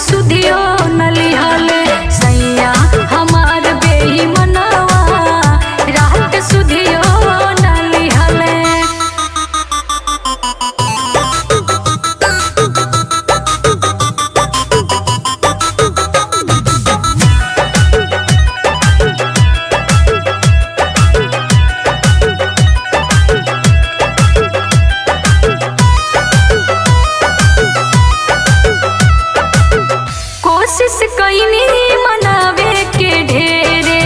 सुधियो न लिहले सैया हमार बेईमनवा रात सुधियो न लिहले। कोशिश कईनी मनावे के ढेरे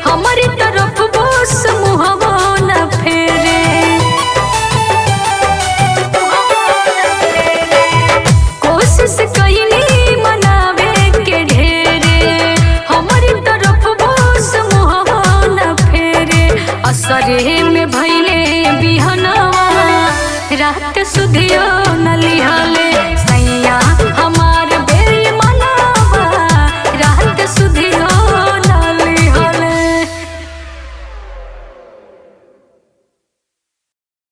हमारी तरफ बोस मुहवो न फेरे। कोशिश कईनी मनावे के ढेरे हमारी तरफ बोस मुहवो न फेरे। असरे में भइले बिहनवा रात सुधियो